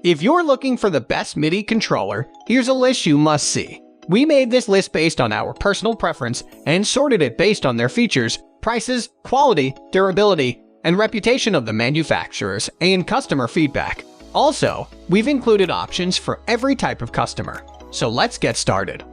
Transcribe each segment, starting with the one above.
If you're looking for the best MIDI controller, here's a list you must see. We made this list based on our personal preference and sorted it based on their features, prices, quality, durability, and reputation of the manufacturers and customer feedback. Also, we've included options for every type of customer. So let's get started.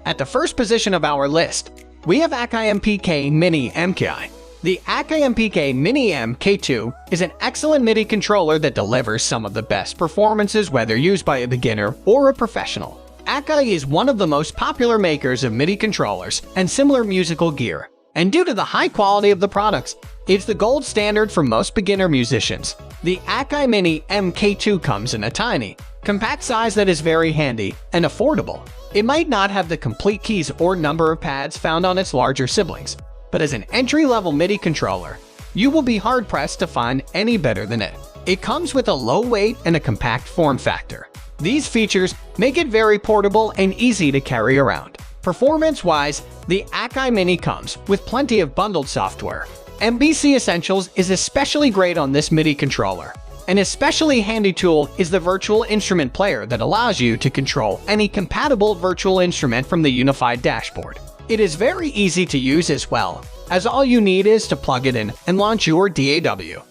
At the first position of our list, we have Akai MPK Mini Mk3. The Akai MPK Mini Mk2 is an excellent MIDI controller that delivers some of the best performances whether used by a beginner or a professional. Akai is one of the most popular makers of MIDI controllers and similar musical gear, and due to the high quality of the products, it's the gold standard for most beginner musicians. The Akai Mini Mk2 comes in a tiny, compact size that is very handy and affordable. It might not have the complete keys or number of pads found on its larger siblings, but as an entry-level MIDI controller, you will be hard-pressed to find any better than it. It comes with a low weight and a compact form factor. These features make it very portable and easy to carry around. Performance-wise, the Akai Mini comes with plenty of bundled software. MBC Essentials is especially great on this MIDI controller. An especially handy tool is the virtual instrument player that allows you to control any compatible virtual instrument from the unified dashboard. It is very easy to use as well, as all you need is to plug it in and launch your DAW.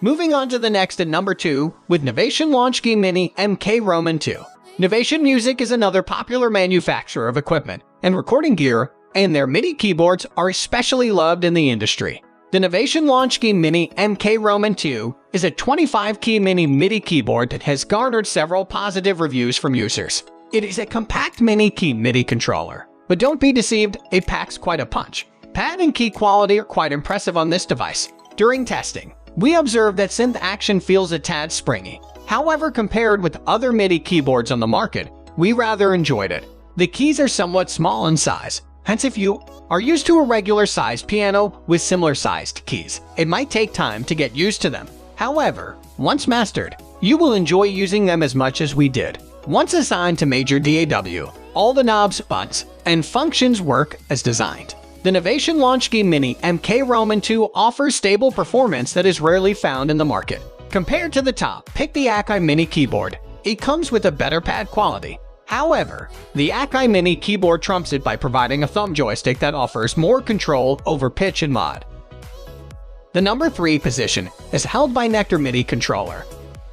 Moving on to the next at number 2 with Novation Launchkey Mini Mk2. Novation Music is another popular manufacturer of equipment and recording gear, and their MIDI keyboards are especially loved in the industry. The Novation Launchkey Mini Mk2 is a 25-key mini MIDI keyboard that has garnered several positive reviews from users. It is a compact mini-key MIDI controller. But don't be deceived, it packs quite a punch. Pad and key quality are quite impressive on this device. During testing, we observed that synth action feels a tad springy. However, compared with other MIDI keyboards on the market, we rather enjoyed it. The keys are somewhat small in size, hence if you are used to a regular-sized piano with similar-sized keys, it might take time to get used to them. However, once mastered, you will enjoy using them as much as we did. Once assigned to major DAW, all the knobs, buttons, and functions work as designed. The Novation Launchkey Mini Mk2 offers stable performance that is rarely found in the market. Compared to the top, pick the Akai Mini keyboard. It comes with a better pad quality. However, the Akai Mini keyboard trumps it by providing a thumb joystick that offers more control over pitch and mod. The number 3 position is held by Nectar MIDI controller,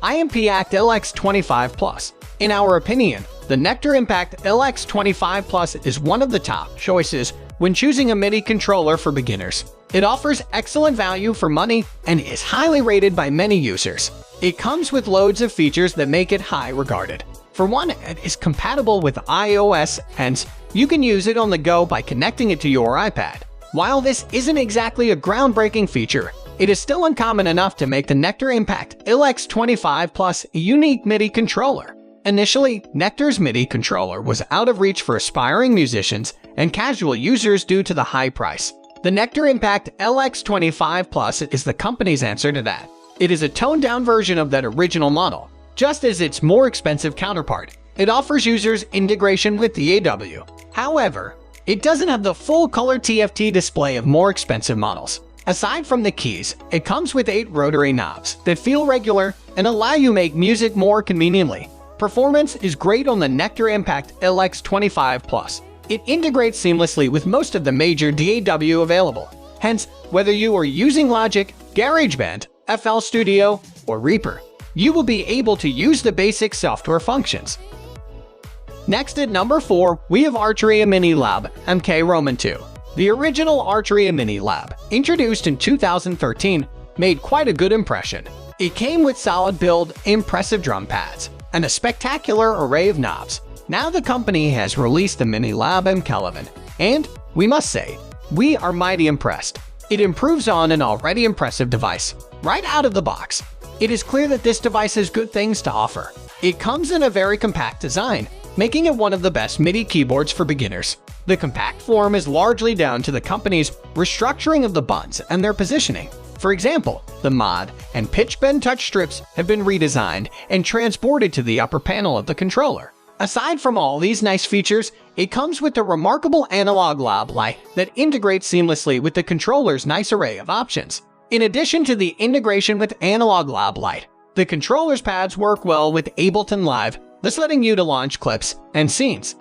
Impact LX25+. In our opinion, the Nectar Impact LX25+ is one of the top choices when choosing a MIDI controller for beginners. It offers excellent value for money and is highly rated by many users. It comes with loads of features that make it high regarded. For one, it is compatible with iOS, hence, you can use it on the go by connecting it to your iPad. While this isn't exactly a groundbreaking feature, it is still uncommon enough to make the Nectar Impact LX25+ a unique MIDI controller. Initially, Nectar's MIDI controller was out of reach for aspiring musicians and casual users due to the high price. The Nectar Impact LX25+ is the company's answer to that. It is a toned-down version of that original model. Just as its more expensive counterpart, it offers users integration with DAW. However, it doesn't have the full-color TFT display of more expensive models. Aside from the keys, it comes with 8 rotary knobs that feel regular and allow you to make music more conveniently. Performance is great on the Nectar Impact LX25+. It integrates seamlessly with most of the major DAW available. Hence, whether you are using Logic, GarageBand, FL Studio, or Reaper, you will be able to use the basic software functions. Next at number 4, we have Arturia MiniLab MK2. The original Arturia MiniLab, introduced in 2013, made quite a good impression. It came with solid build, impressive drum pads, and a spectacular array of knobs. Now the company has released the MiniLab MK2, and, we must say, we are mighty impressed. It improves on an already impressive device, right out of the box. It is clear that this device has good things to offer. It comes in a very compact design, making it one of the best MIDI keyboards for beginners. The compact form is largely down to the company's restructuring of the buttons and their positioning. For example, the mod and pitch bend touch strips have been redesigned and transported to the upper panel of the controller. Aside from all these nice features, it comes with a remarkable analog knob light that integrates seamlessly with the controller's nice array of options. In addition to the integration with analog knob light, the controller's pads work well with Ableton Live, thus letting you to launch clips and scenes.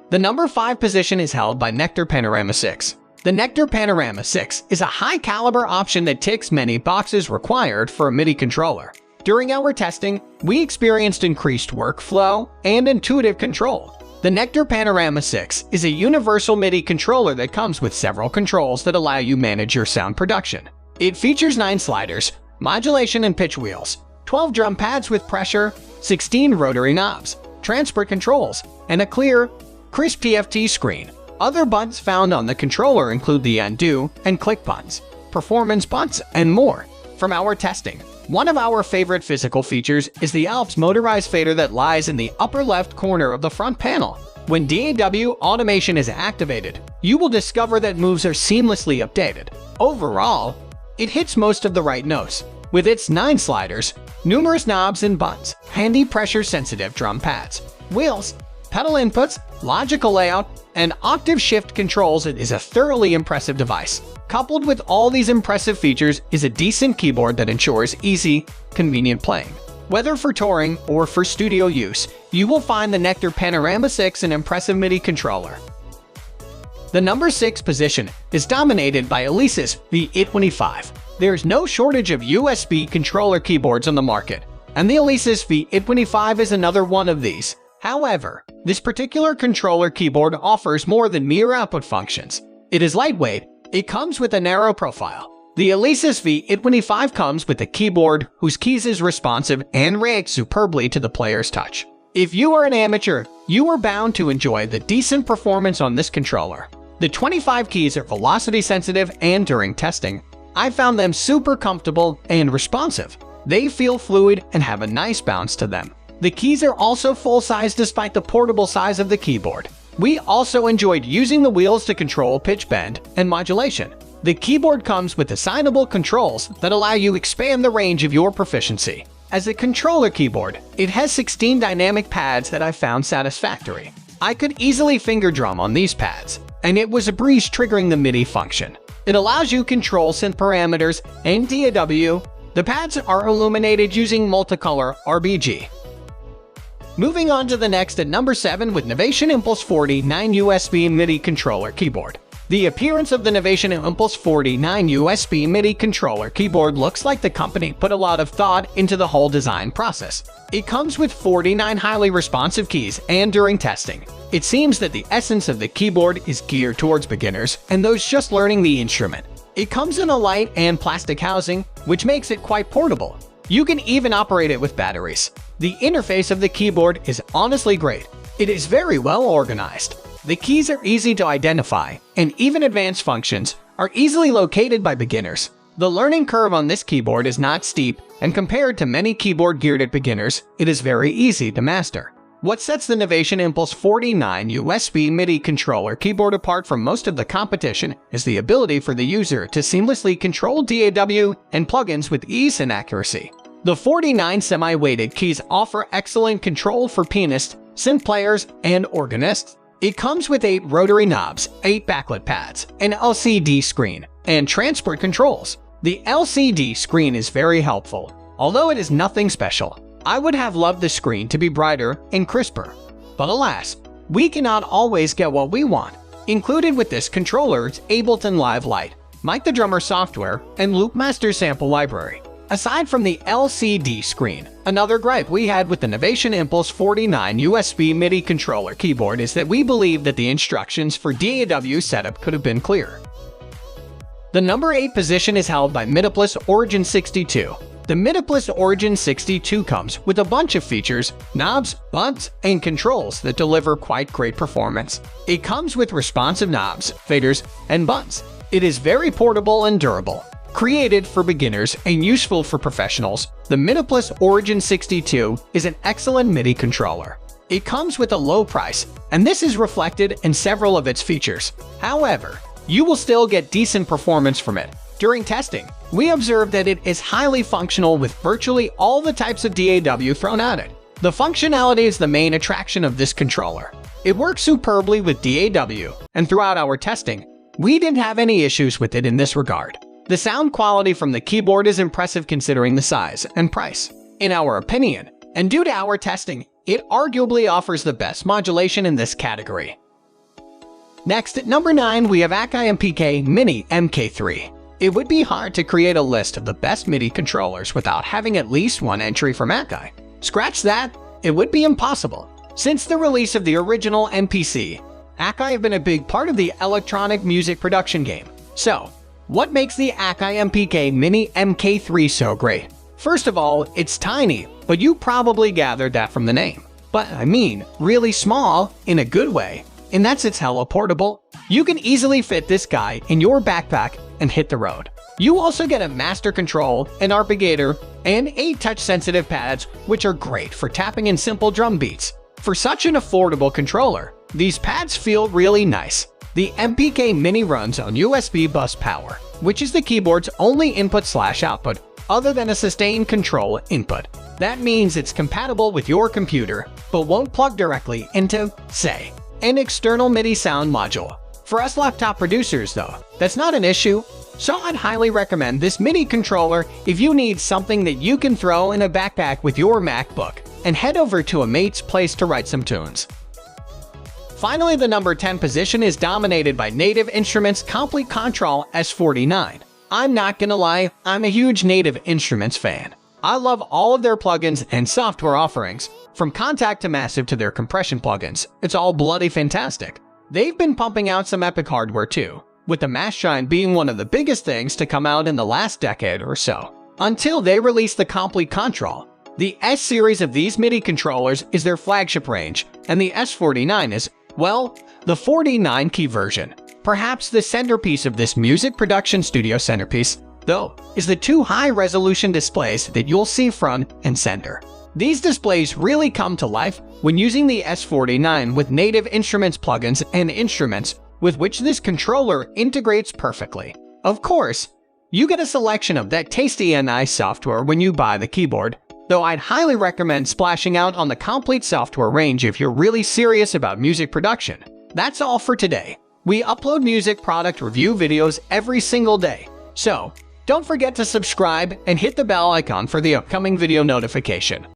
The number 5 position is held by Nectar Panorama 6. The Nectar Panorama 6 is a high-caliber option that ticks many boxes required for a MIDI controller. During our testing, we experienced increased workflow and intuitive control. The Nectar Panorama 6 is a universal MIDI controller that comes with several controls that allow you to manage your sound production. It features 9 sliders, modulation and pitch wheels, 12 drum pads with pressure, 16 rotary knobs, transport controls, and a clear, crisp TFT screen. Other buttons found on the controller include the undo and click buttons, performance buttons, and more. From our testing, one of our favorite physical features is the Alps motorized fader that lies in the upper left corner of the front panel. When DAW automation is activated, you will discover that moves are seamlessly updated. Overall, it hits most of the right notes. With its 9 sliders, numerous knobs and buttons, handy pressure-sensitive drum pads, wheels, pedal inputs, logical layout, and octave shift controls, it is a thoroughly impressive device. Coupled with all these impressive features is a decent keyboard that ensures easy, convenient playing. Whether for touring or for studio use, you will find the Nectar Panorama 6 an impressive MIDI controller. The number 6 position is dominated by Alesis V825. There is no shortage of USB controller keyboards on the market, and the Alesis V825 is another one of these. However, this particular controller keyboard offers more than mere output functions. It is lightweight, it comes with a narrow profile. The Alesis V825 comes with a keyboard whose keys is responsive and reacts superbly to the player's touch. If you are an amateur, you are bound to enjoy the decent performance on this controller. The 25 keys are velocity sensitive, and during testing, I found them super comfortable and responsive. They feel fluid and have a nice bounce to them. The keys are also full-size despite the portable size of the keyboard. We also enjoyed using the wheels to control pitch bend and modulation. The keyboard comes with assignable controls that allow you to expand the range of your proficiency. As a controller keyboard, it has 16 dynamic pads that I found satisfactory. I could easily finger drum on these pads, and it was a breeze triggering the MIDI function. It allows you to control synth parameters and DAW. The pads are illuminated using multicolor RGB. Moving on to the next at number 7 with Novation Impulse 49 USB MIDI controller keyboard. The appearance of the Novation Impulse 49 USB MIDI controller keyboard looks like the company put a lot of thought into the whole design process. It comes with 49 highly responsive keys, and during testing, it seems that the essence of the keyboard is geared towards beginners and those just learning the instrument. It comes in a light and plastic housing, which makes it quite portable. You can even operate it with batteries. The interface of the keyboard is honestly great. It is very well organized. The keys are easy to identify, and even advanced functions are easily located by beginners. The learning curve on this keyboard is not steep, and compared to many keyboards geared at beginners, it is very easy to master. What sets the Novation Impulse 49 USB MIDI controller keyboard apart from most of the competition is the ability for the user to seamlessly control DAW and plugins with ease and accuracy. The 49 semi-weighted keys offer excellent control for pianists, synth players, and organists. It comes with 8 rotary knobs, 8 backlit pads, an LCD screen, and transport controls. The LCD screen is very helpful, although it is nothing special. I would have loved the screen to be brighter and crisper. But alas, we cannot always get what we want. Included with this controller is Ableton Live Lite, Mike the Drummer software, and Loopmaster sample library. Aside from the LCD screen, another gripe we had with the Novation Impulse 49 USB MIDI controller keyboard is that we believe that the instructions for DAW setup could have been clearer. The number 8 position is held by Midiplus Origin 62. The Midiplus Origin 62 comes with a bunch of features, knobs, buttons, and controls that deliver quite great performance. It comes with responsive knobs, faders, and buttons. It is very portable and durable. Created for beginners and useful for professionals, the Midiplus Origin 62 is an excellent MIDI controller. It comes with a low price, and this is reflected in several of its features. However, you will still get decent performance from it. During testing, we observed that it is highly functional with virtually all the types of DAW thrown at it. The functionality is the main attraction of this controller. It works superbly with DAW, and throughout our testing, we didn't have any issues with it in this regard. The sound quality from the keyboard is impressive considering the size and price. In our opinion, and due to our testing, it arguably offers the best modulation in this category. Next, at number 9, we have Akai MPK Mini Mk3. It would be hard to create a list of the best MIDI controllers without having at least one entry from Akai. Scratch that, it would be impossible. Since the release of the original MPC, Akai have been a big part of the electronic music production game. So, what makes the Akai MPK Mini Mk3 so great? First of all, it's tiny, but you probably gathered that from the name. But I mean, really small, in a good way. And that's it's hella portable. You can easily fit this guy in your backpack and hit the road. You also get a master control, an arpeggiator, and 8 touch-sensitive pads, which are great for tapping in simple drum beats. For such an affordable controller, these pads feel really nice. The MPK Mini runs on USB bus power, which is the keyboard's only input/output other than a sustained control input. That means it's compatible with your computer, but won't plug directly into, say, an external MIDI sound module. For us laptop producers though, that's not an issue, so I'd highly recommend this MIDI controller if you need something that you can throw in a backpack with your MacBook and head over to a mate's place to write some tunes. Finally, the number 10 position is dominated by Native Instruments' Komplete Kontrol S49. I'm not gonna lie, I'm a huge Native Instruments fan. I love all of their plugins and software offerings, from Contact to Massive to their compression plugins. It's all bloody fantastic. They've been pumping out some epic hardware too, with the Maschine being one of the biggest things to come out in the last decade or so. Until they released the Komplete Kontrol. The S series of these MIDI controllers is their flagship range, and the S49 is, well, the 49-key version. Perhaps the centerpiece of this music production studio centerpiece, though, is the 2 high-resolution displays that you'll see front and center. These displays really come to life when using the S49 with Native Instruments plugins and instruments with which this controller integrates perfectly. Of course, you get a selection of that tasty and nice software when you buy the keyboard, though I'd highly recommend splashing out on the Komplete software range if you're really serious about music production. That's all for today. We upload music product review videos every single day, so don't forget to subscribe and hit the bell icon for the upcoming video notification.